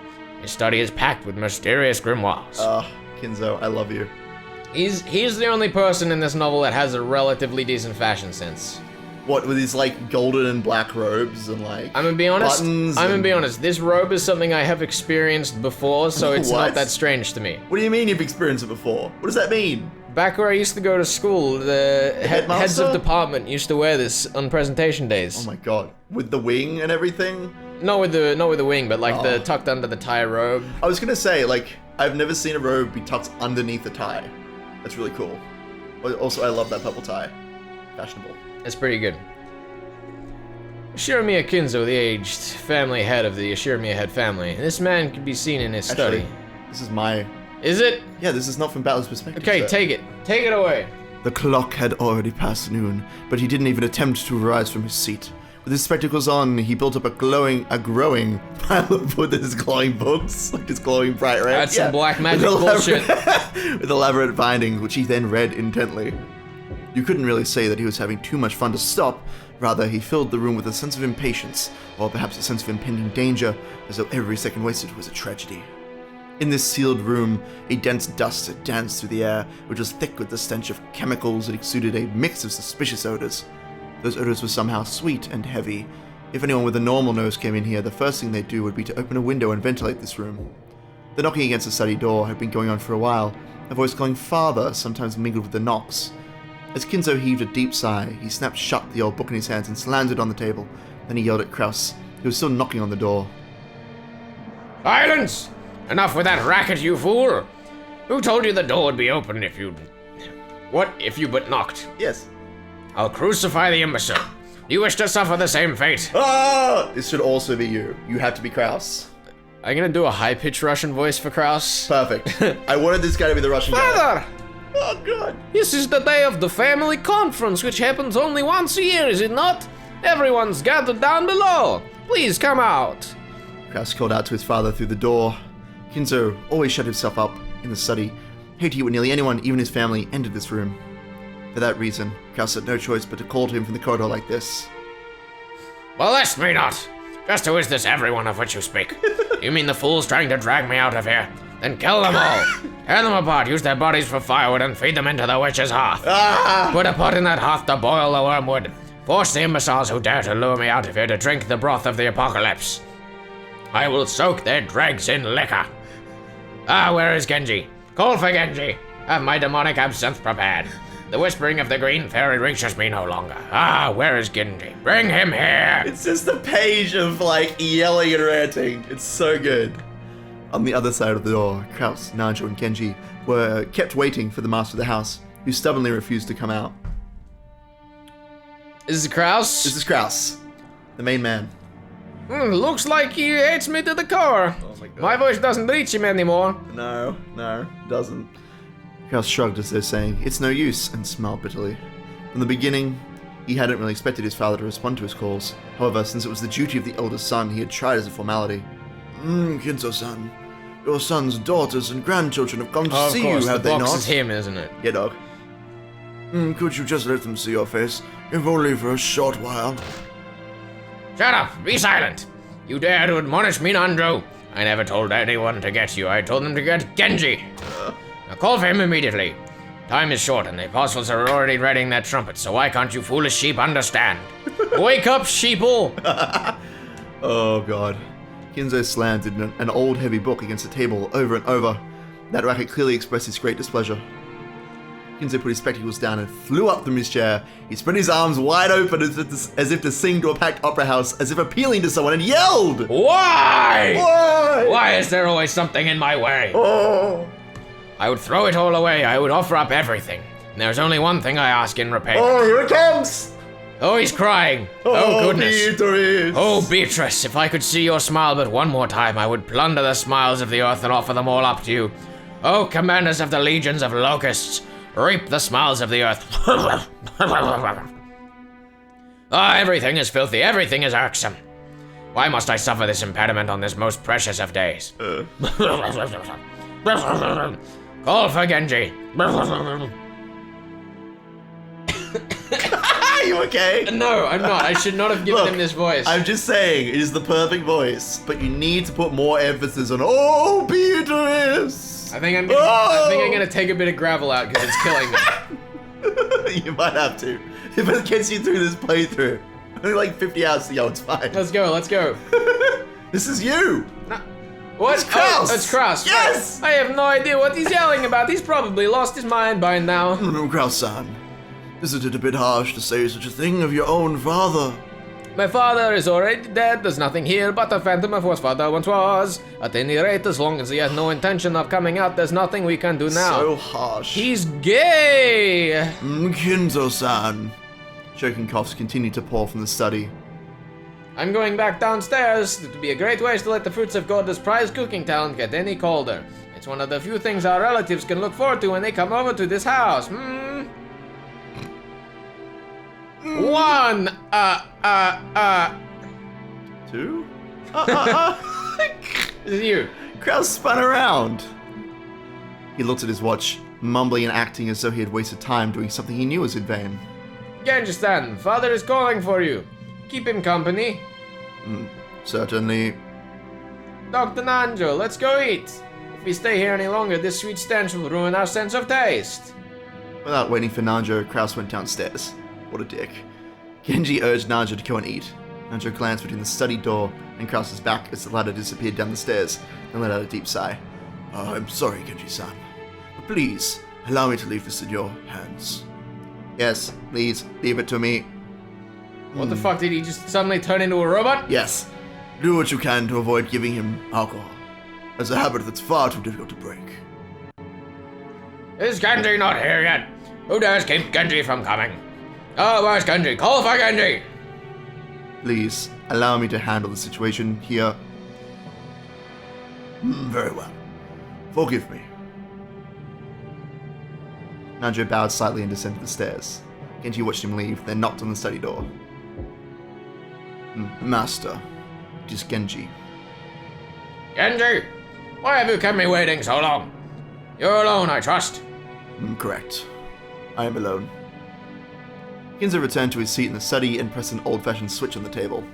His study is packed with mysterious grimoires. Kinzo, I love you. He's the only person in this novel that has a relatively decent fashion sense. What, with his like golden and black robes and like I'm gonna be honest. buttons I'm gonna and- be honest. This robe is something I have experienced before, so it's What? not that strange to me. What do you mean you've experienced it before? What does that mean? Back where I used to go to school, the heads headmaster? of department used to wear this on presentation days. Oh my god. With the wing and everything? Not with the wing, but like the tucked under the tie robe. I was gonna say, like, I've never seen a robe be tucked underneath a tie. That's really cool. Also, I love that purple tie. Fashionable. It's pretty good. Ashiramiya Kinzo, the aged family head of the Ashiramiya head family. This man can be seen in his study. Actually, this is my... Is it? Yeah, this is not from Battle's perspective. Okay, sir. take it. Take it away. The clock had already passed noon, but he didn't even attempt to rise from his seat. With his spectacles on, he built up a growing pile of wood that is glowing books, like this glowing bright red. That's some black magic With bullshit. with elaborate bindings, which he then read intently. You couldn't really say that he was having too much fun to stop. Rather, he filled the room with a sense of impatience, or perhaps a sense of impending danger, as though every second wasted was a tragedy. In this sealed room, a dense dust had danced through the air, which was thick with the stench of chemicals that exuded a mix of suspicious odors. Those odors were somehow sweet and heavy. If anyone with a normal nose came in here, the first thing they'd do would be to open a window and ventilate this room. The knocking against the study door had been going on for a while, a voice calling "Father" sometimes mingled with the knocks. As Kinzo heaved a deep sigh, he snapped shut the old book in his hands and slammed it on the table. Then he yelled at Kraus, who was still knocking on the door. Silence! Enough with that racket, you fool! Who told you the door would be open if you... What if you but knocked? Yes. I'll crucify the imbecile. You wish to suffer the same fate. Ah! This should also be you. You have to be Kraus. I'm gonna do a high-pitched Russian voice for Kraus. Perfect. I wanted this guy to be the Russian guy. Father! Oh, God. This is the day of the family conference, which happens only once a year, is it not? Everyone's gathered down below. Please come out. Kraus called out to his father through the door. Kinzo always shut himself up in the study, hated when nearly anyone, even his family, entered this room. For that reason, Kraus had no choice but to call to him from the corridor like this. Molest me not! Just who is this everyone of which you speak? You mean the fools trying to drag me out of here? Then kill them all! Tear them apart, use their bodies for firewood, and feed them into the witch's hearth! Put a pot in that hearth to boil the wormwood. Force the imbeciles who dare to lure me out of here to drink the broth of the apocalypse. I will soak their dregs in liquor. Ah, where is Genji? Call for Genji! Have my demonic absinthe prepared. The whispering of the green fairy reaches me no longer. Ah, where is Genji? Bring him here! It's just a page of, like, yelling and ranting. It's so good. On the other side of the door, Kraus, Najo, and Genji were kept waiting for the master of the house, who stubbornly refused to come out. Is this Kraus? This is Kraus, the main man. Looks like he hates me to the core. Oh my god. My voice doesn't reach him anymore. No, doesn't. Kraus shrugged as though saying, "It's no use," and smiled bitterly. From the beginning, he hadn't really expected his father to respond to his calls. However, since it was the duty of the eldest son, he had tried as a formality. Kinzo-san, your son's daughters and grandchildren have come to see you, have they not? The box is him, isn't it? Yeah, dog. Could you just let them see your face, if only for a short while? Shut up! Be silent! You dare to admonish me, Nanjo? I never told anyone to get you. I told them to get Genji. Now call for him immediately. Time is short and the apostles are already readying their trumpets, so why can't you foolish sheep understand? Wake up, sheeple! Oh god. Kinzo slammed an old heavy book against the table over and over. That racket clearly expressed his great displeasure. Kinzo put his spectacles down and flew up from his chair. He spread his arms wide open as if to sing to a packed opera house, as if appealing to someone, and yelled! Why? Why? Why is there always something in my way? Oh! I would throw it all away. I would offer up everything. And there's only one thing I ask in repayment. Oh, here it comes! Oh, he's crying. Oh, goodness. Beatrice! Oh, Beatrice, if I could see your smile but one more time, I would plunder the smiles of the earth and offer them all up to you. Oh, commanders of the legions of locusts, reap the smiles of the earth. Ah, everything is filthy, everything is irksome. Why must I suffer this impediment on this most precious of days? Call for Genji. Are you okay? No, I'm not. I should not have given him this voice. I'm just saying, it is the perfect voice, but you need to put more emphasis on, oh, Beatrice! I think I'm gonna take a bit of gravel out because it's killing me. You might have to. If it gets you through this playthrough. Only like 50 hours to go, it's fine. Let's go, let's go. This is you! No. What? It's Kraus! Oh, it's Kraus. Yes! I have no idea what he's yelling about. He's probably lost his mind by now. Kraus-san, isn't it a bit harsh to say such a thing of your own father? My father is already dead. There's nothing here but the phantom of what father once was. At any rate, as long as he has no intention of coming out, there's nothing we can do now. So harsh. He's gay! Kinzo-san. Choking coughs continued to pour from the study. I'm going back downstairs. It would be a great waste to let the fruits of Gorda's prized cooking talent get any colder. It's one of the few things our relatives can look forward to when they come over to this house. One, Two? This is you. Kraus spun around. He looked at his watch, mumbling and acting as though he had wasted time doing something he knew was in vain. Genji-san, father is calling for you. Keep him company. Certainly. Dr. Nanjo, let's go eat. If we stay here any longer, this sweet stench will ruin our sense of taste. Without waiting for Nanjo, Kraus went downstairs. What a dick. Genji urged Nanjo to go and eat. Nanjo glanced between the study door and Kraus's back as the latter disappeared down the stairs, and let out a deep sigh. I'm sorry, Genji-san. But please, allow me to leave this in your hands. Yes, please, leave it to me. What the fuck, did he just suddenly turn into a robot? Yes. Do what you can to avoid giving him alcohol. It's a habit that's far too difficult to break. Is Genji not here yet? Who dares keep Genji from coming? Oh, where's Genji? Call for Genji! Please, allow me to handle the situation here. Very well. Forgive me. Nanjo bowed slightly and descended the stairs. Genji watched him leave, then knocked on the study door. Master, it is Genji. Genji! Why have you kept me waiting so long? You're alone, I trust. Correct. I am alone. Kinzo returned to his seat in the study and pressed an old-fashioned switch on the table.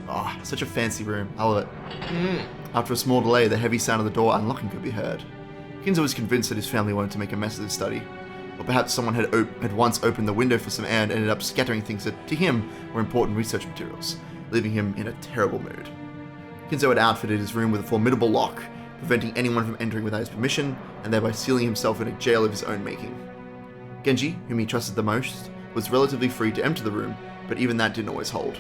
Ah, such a fancy room. I love it. After a small delay, the heavy sound of the door unlocking could be heard. Kinzo was convinced that his family wanted to make a mess of his study. Or perhaps someone had once opened the window for some air and ended up scattering things that, to him, were important research materials, leaving him in a terrible mood. Kinzo had outfitted his room with a formidable lock, preventing anyone from entering without his permission, and thereby sealing himself in a jail of his own making. Genji, whom he trusted the most, was relatively free to enter the room, but even that didn't always hold.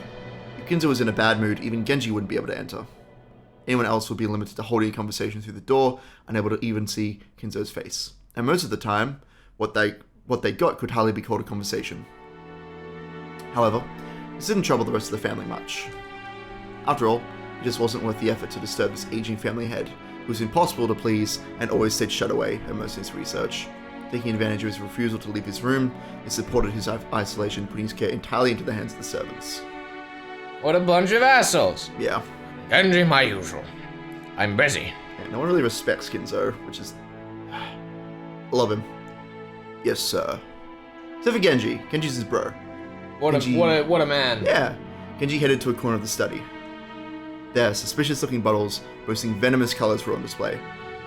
If Kinzo was in a bad mood, even Genji wouldn't be able to enter. Anyone else would be limited to holding a conversation through the door, unable to even see Kinzo's face. And most of the time, what they got could hardly be called a conversation. However, this didn't trouble the rest of the family much. After all, it just wasn't worth the effort to disturb this aging family head, who was impossible to please and always stayed shut away at most of his research. Taking advantage of his refusal to leave his room, they supported his isolation, putting his care entirely into the hands of the servants. What a bunch of assholes. Yeah. Genji, my usual. I'm busy. Yeah, no one really respects Kinzo, which is... I love him. Yes, sir. Except for Genji. Genji's his bro. What a man. Yeah. Genji headed to a corner of the study. There, suspicious-looking bottles boasting venomous colors were on display.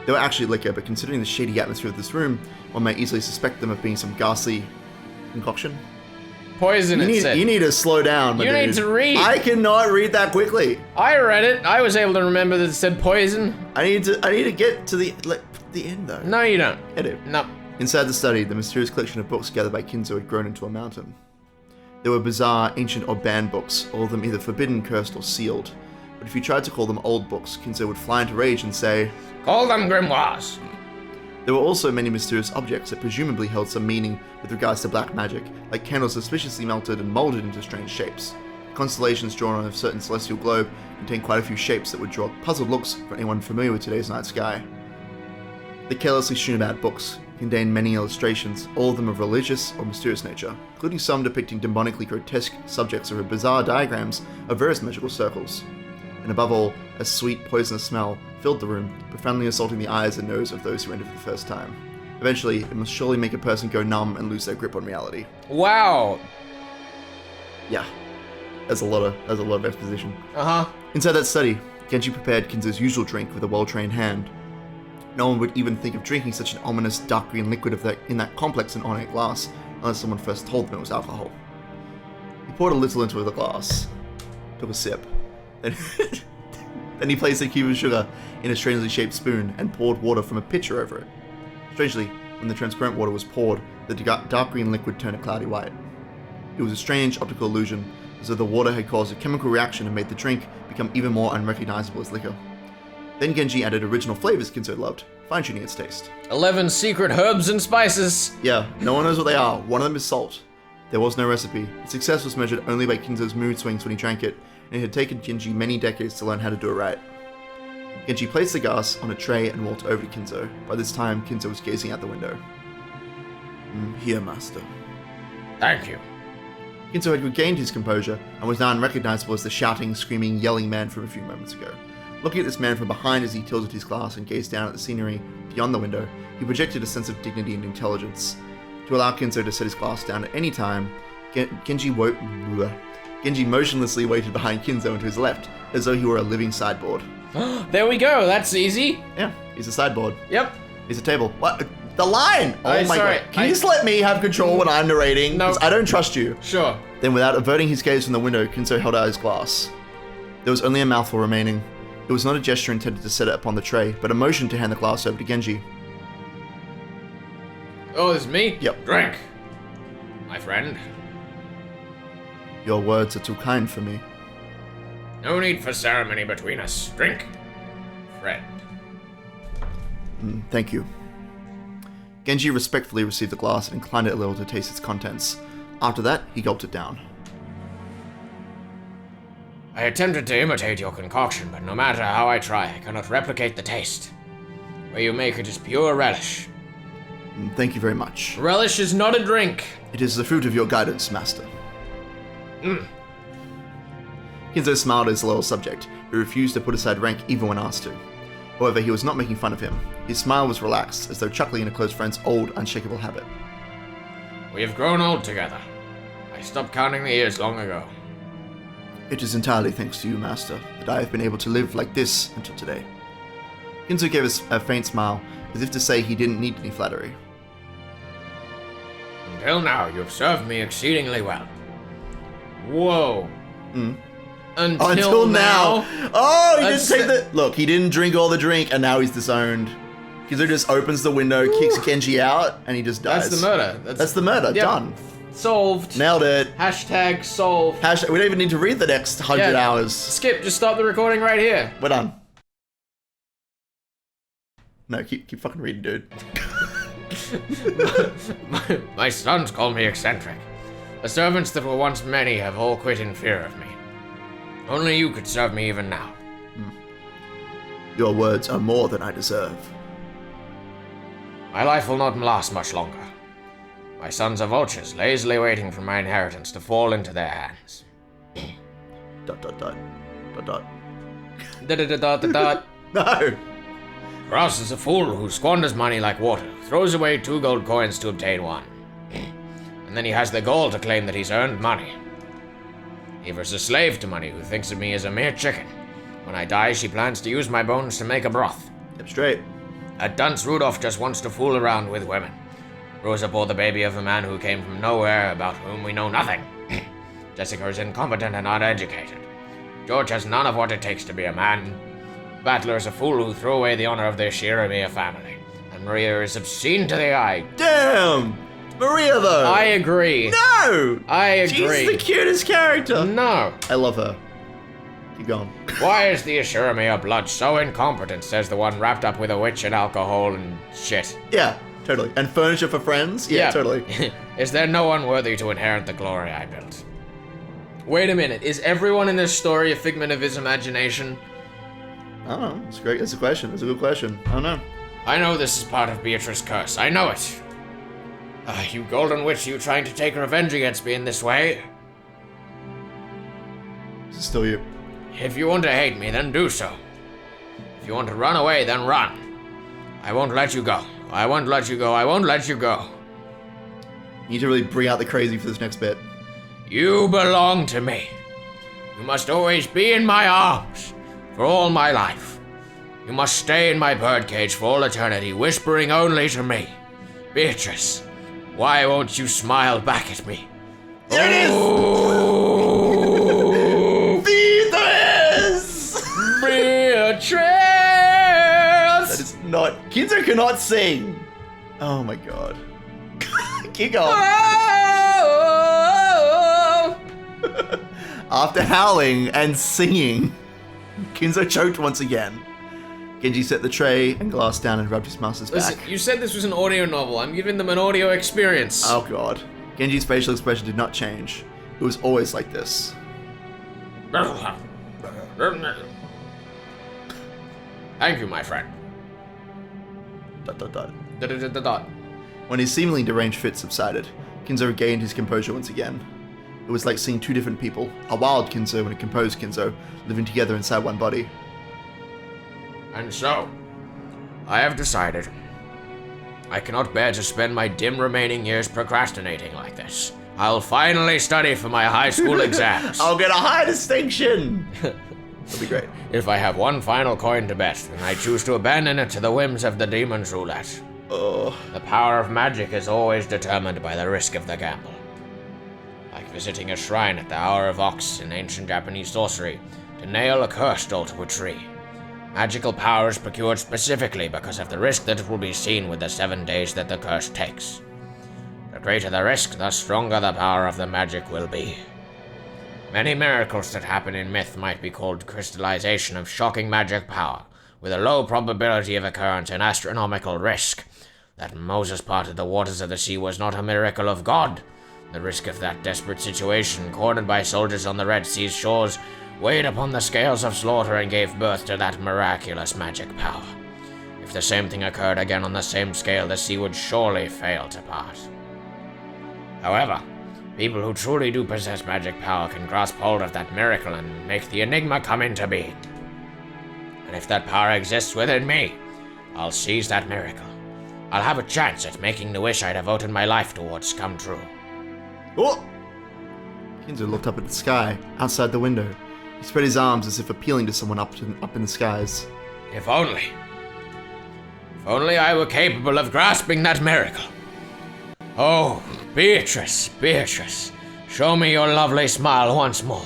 They were actually liquor, but considering the shady atmosphere of this room, one might easily suspect them of being some ghastly concoction. Poison, it said. You need to slow down, my You dude. need to read. I cannot read that quickly. I read it. I was able to remember that it said poison. I need to get to the end, though. No, you don't. I do. No. Inside the study, the mysterious collection of books gathered by Kinzo had grown into a mountain. There were bizarre, ancient, or banned books, all of them either forbidden, cursed, or sealed. But if you tried to call them old books, Kinzo would fly into rage and say, Call them grimoires. There were also many mysterious objects that presumably held some meaning with regards to black magic, like candles suspiciously melted and molded into strange shapes. Constellations drawn on a certain celestial globe contained quite a few shapes that would draw puzzled looks for anyone familiar with today's night sky. The carelessly strewn about books contained many illustrations, all of them of religious or mysterious nature, including some depicting demonically grotesque subjects or bizarre diagrams of various magical circles. And above all, a sweet, poisonous smell filled the room, profoundly assaulting the eyes and nose of those who entered for the first time. Eventually, it must surely make a person go numb and lose their grip on reality. Wow. Yeah, there's a lot of exposition. Uh-huh. Inside that study, Genji prepared Kinzo's usual drink with a well-trained hand. No one would even think of drinking such an ominous dark green liquid in that complex and ornate glass, unless someone first told them it was alcohol. He poured a little into the glass, took a sip, then he placed a cube of sugar in a strangely shaped spoon and poured water from a pitcher over it. Strangely, when the transparent water was poured, the dark green liquid turned a cloudy white. It was a strange optical illusion, as though the water had caused a chemical reaction and made the drink become even more unrecognizable as liquor. Then Genji added original flavors Kinzo loved, fine-tuning its taste. 11 secret herbs and spices. Yeah, no one knows what they are. One of them is salt. There was no recipe. Its success was measured only by Kinzo's mood swings when he drank it, and it had taken Genji many decades to learn how to do it right. Genji placed the glass on a tray and walked over to Kinzo. By this time, Kinzo was gazing out the window. Here, master. Thank you. Kinzo had regained his composure and was now unrecognizable as the shouting, screaming, yelling man from a few moments ago. Looking at this man from behind as he tilted his glass and gazed down at the scenery beyond the window, he projected a sense of dignity and intelligence. To allow Kinzo to set his glass down at any time, Genji motionlessly waited behind Kinzo and to his left, as though he were a living sideboard. There we go. That's easy. Yeah, he's a sideboard. Yep. He's a table. What? The line! Oh my sorry, god. Can you just let me have control when I'm narrating? No. 'Cause I don't trust you. Sure. Then, without averting his gaze from the window, Kinzo held out his glass. There was only a mouthful remaining. It was not a gesture intended to set it upon the tray, but a motion to hand the glass over to Genji. Oh, it's me? Yep. Drink, my friend. Your words are too kind for me. No need for ceremony between us. Drink, friend. Thank you. Genji respectfully received the glass and inclined it a little to taste its contents. After that, he gulped it down. I attempted to imitate your concoction, but no matter how I try, I cannot replicate the taste. Where you make it is pure relish. Thank you very much. Relish is not a drink. It is the fruit of your guidance, master. Kinzo smiled at his loyal subject, who refused to put aside rank even when asked to. However, he was not making fun of him. His smile was relaxed, as though chuckling in a close friend's old, unshakable habit. We have grown old together. I stopped counting the years long ago. It is entirely thanks to you, Master, that I have been able to live like this until today. Kinzo gave us a faint smile, as if to say he didn't need any flattery. Until now, you've served me exceedingly well. Whoa. Until now? Oh, he didn't take the... Look, he didn't drink all the drink, and now he's disowned. Kinzo just opens the window, kicks Genji out, and he just dies. That's the murder. That's the murder. Yep. Done. Solved. Nailed it. Hashtag solved. We don't even need to read the next 100 hours. Skip, just stop the recording right here. We're done. No, keep fucking reading, dude. My sons call me eccentric. The servants that were once many have all quit in fear of me. Only you could serve me even now. Your words are more than I deserve. My life will not last much longer. My sons are vultures, lazily waiting for my inheritance to fall into their hands. Dot dot dot. Dot dot. Da-da-da-da-da-da. No! Ross is a fool who squanders money like water, throws away 2 gold coins to obtain 1. And then he has the gall to claim that he's earned money. Eva's a slave to money who thinks of me as a mere chicken. When I die, she plans to use my bones to make a broth. Yep, straight. That dunce Rudolph just wants to fool around with women. Rosa bore the baby of a man who came from nowhere, about whom we know nothing. Jessica is incompetent and uneducated. George has none of what it takes to be a man. Battler is a fool who threw away the honor of their Shiramiya family. And Maria is obscene to the eye. Damn! Maria, though! I agree. No! I agree. She's the cutest character. No. I love her. Keep going. Why is the Ashuramiya blood so incompetent, says the one wrapped up with a witch and alcohol and shit. Yeah, totally. And furniture for friends? Yeah, totally. Is there no one worthy to inherit the glory I built? Wait a minute. Is everyone in this story a figment of his imagination? I don't know. It's great. It's a question. It's a good question. I don't know. I know this is part of Beatrice's curse. I know it. You golden witch, you trying to take revenge against me in this way? This is still you. If you want to hate me, then do so. If you want to run away, then run. I won't let you go. I won't let you go. I won't let you go. You need to really bring out the crazy for this next bit. You belong to me. You must always be in my arms for all my life. You must stay in my birdcage for all eternity, whispering only to me. Beatrice, why won't you smile back at me? There it is! Beatrice! Beatrice! That is not... Kinzo cannot sing. Oh my god. Keep going. Oh! After howling and singing, Kinzo choked once again. Genji set the tray and glass down and rubbed his master's Listen, back. you said this was an audio novel. I'm giving them an audio experience. Oh god. Genji's facial expression did not change. It was always like this. Thank you, my friend. ... Da-da-da-da-da. When his seemingly deranged fit subsided, Kinzo regained his composure once again. It was like seeing two different people, a wild Kinzo and a composed Kinzo, living together inside one body. And so, I have decided I cannot bear to spend my dim remaining years procrastinating like this. I'll finally study for my high school exams. I'll get a high distinction! That'll be great. If I have one final coin to bet, then I choose to abandon it to the whims of the demon's roulette. Oh. The power of magic is always determined by the risk of the gamble. Like visiting a shrine at the Hour of Ox in ancient Japanese sorcery to nail a curse doll to a tree. Magical power is procured specifically because of the risk that it will be seen with the 7 days that the curse takes. The greater the risk, the stronger the power of the magic will be. Many miracles that happen in myth might be called crystallization of shocking magic power, with a low probability of occurrence and astronomical risk. That Moses parted the waters of the sea was not a miracle of God. The risk of that desperate situation, cornered by soldiers on the Red Sea's shores, weighed upon the scales of slaughter and gave birth to that miraculous magic power. If the same thing occurred again on the same scale, the sea would surely fail to part. However, people who truly do possess magic power can grasp hold of that miracle and make the enigma come into being. And if that power exists within me, I'll seize that miracle. I'll have a chance at making the wish I devoted my life towards come true. Oh! Kinzo looked up at the sky, outside the window. He spread his arms as if appealing to someone up in the skies. If only I were capable of grasping that miracle. Oh, Beatrice, Beatrice, show me your lovely smile once more.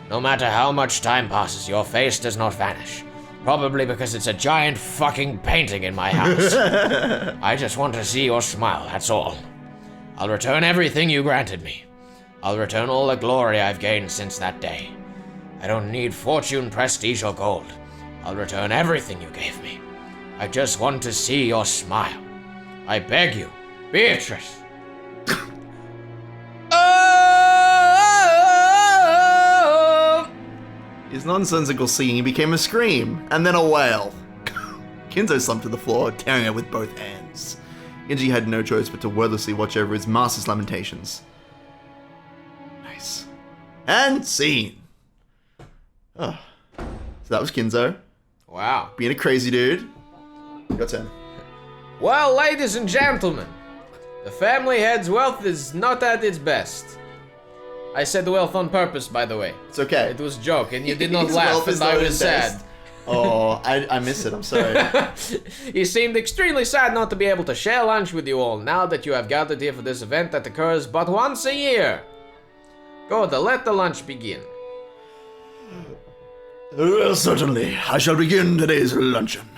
No matter how much time passes, your face does not vanish. Probably because it's a giant fucking painting in my house. I just want to see your smile, that's all. I'll return everything you granted me. I'll return all the glory I've gained since that day. I don't need fortune, prestige, or gold. I'll return everything you gave me. I just want to see your smile. I beg you, Beatrice. His nonsensical singing became a scream, and then a wail. Kinzo slumped to the floor, tearing it with both hands. Genji had no choice but to wordlessly watch over his master's lamentations. Nice. And scene. Oh. So that was Kinzo. Wow. Being a crazy dude. Your turn. Well, ladies and gentlemen, the family head's wealth is not at its best. I said wealth on purpose, by the way. It's okay. It was a joke, and you did not His laugh, wealth is and I not was his sad. best. Oh, I missed it. I'm sorry. He seemed extremely sad not to be able to share lunch with you all, now that you have gathered here for this event that occurs but once a year. Goda, let the lunch begin. Certainly. I shall begin today's luncheon.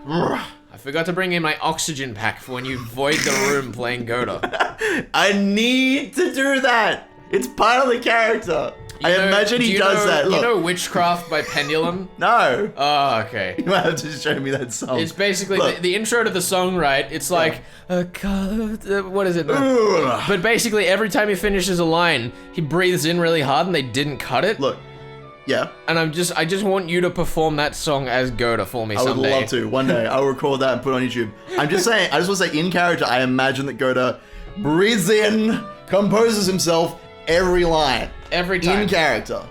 I forgot to bring in my oxygen pack for when you void the room playing Goda. I need to do that. It's part of the character. I imagine he does that. Look. You know Witchcraft by Pendulum? No. Oh, okay. You might have to show me that song. It's basically the intro to the song, right? It's like, what is it? But basically, every time he finishes a line, he breathes in really hard and they didn't cut it. Look. Yeah. And I just want you to perform that song as Goda for me someday. I would love to. One day, I'll record that and put it on YouTube. I'm just saying, I just want to say, in character, I imagine that Goda breathes in, composes himself every line. Every time. In character.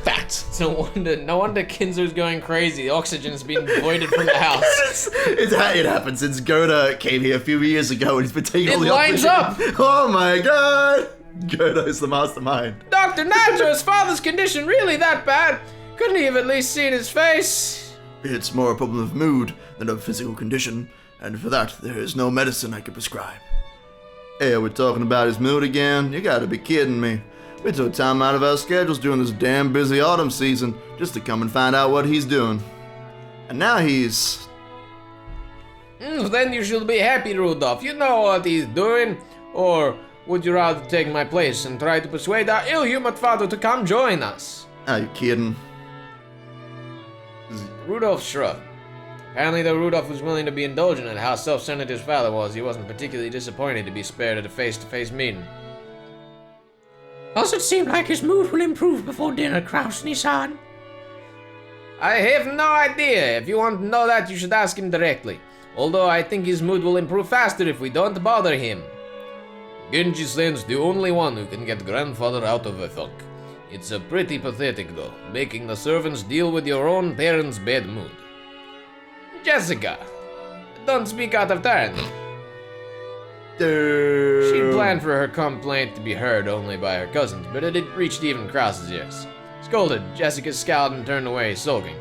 Fact. No wonder Kinzo's going crazy. The oxygen's been voided from the house. It happened since Goda came here a few years ago and he's been taking all the lines oxygen. up! Oh my god! Goda is the mastermind. Dr. Nacho's father's condition really that bad? Couldn't he have at least seen his face? It's more a problem of mood than of physical condition, and for that, there is no medicine I can prescribe. Hey, we're talking about his mood again? You gotta be kidding me. We took time out of our schedules during this damn busy autumn season just to come and find out what he's doing. And now he's... Then you should be happy, Rudolph. You know what he's doing. Or would you rather take my place and try to persuade our ill-humoured father to come join us? Are you kidding? Rudolph shrugged. Apparently, though Rudolph was willing to be indulgent at how self-centered his father was, he wasn't particularly disappointed to be spared at a face-to-face meeting. Does it seem like his mood will improve before dinner, Krausny-san? I have no idea. If you want to know that, you should ask him directly. Although I think his mood will improve faster if we don't bother him. Genji-san's the only one who can get grandfather out of a funk. It's pretty pathetic, though, making the servants deal with your own parents' bad mood. Jessica, don't speak out of turn. She'd planned for her complaint to be heard only by her cousins, but it had reached even Krause's ears. Scolded, Jessica scowled and turned away, sulking.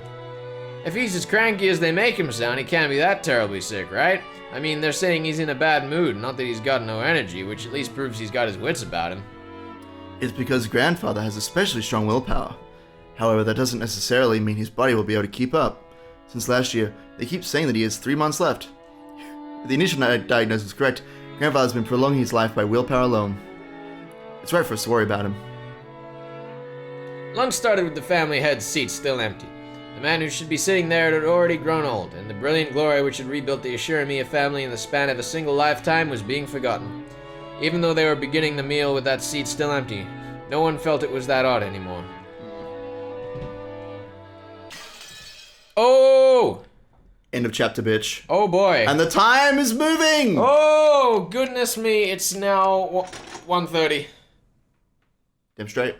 If he's as cranky as they make him sound, he can't be that terribly sick, right? I mean, they're saying he's in a bad mood, not that he's got no energy, which at least proves he's got his wits about him. It's because grandfather has especially strong willpower. However, that doesn't necessarily mean his body will be able to keep up. Since last year, they keep saying that he has 3 months left. If the initial diagnosis is correct, grandfather's been prolonging his life by willpower alone. It's right for us to worry about him. Lunch started with the family head's seat still empty. The man who should be sitting there had already grown old, and the brilliant glory which had rebuilt the Ashuramiya family in the span of a single lifetime was being forgotten. Even though they were beginning the meal with that seat still empty, no one felt it was that odd anymore. Oh! End of chapter, bitch. Oh boy. And the time is moving! Oh, goodness me, it's now 1:30. Damn straight.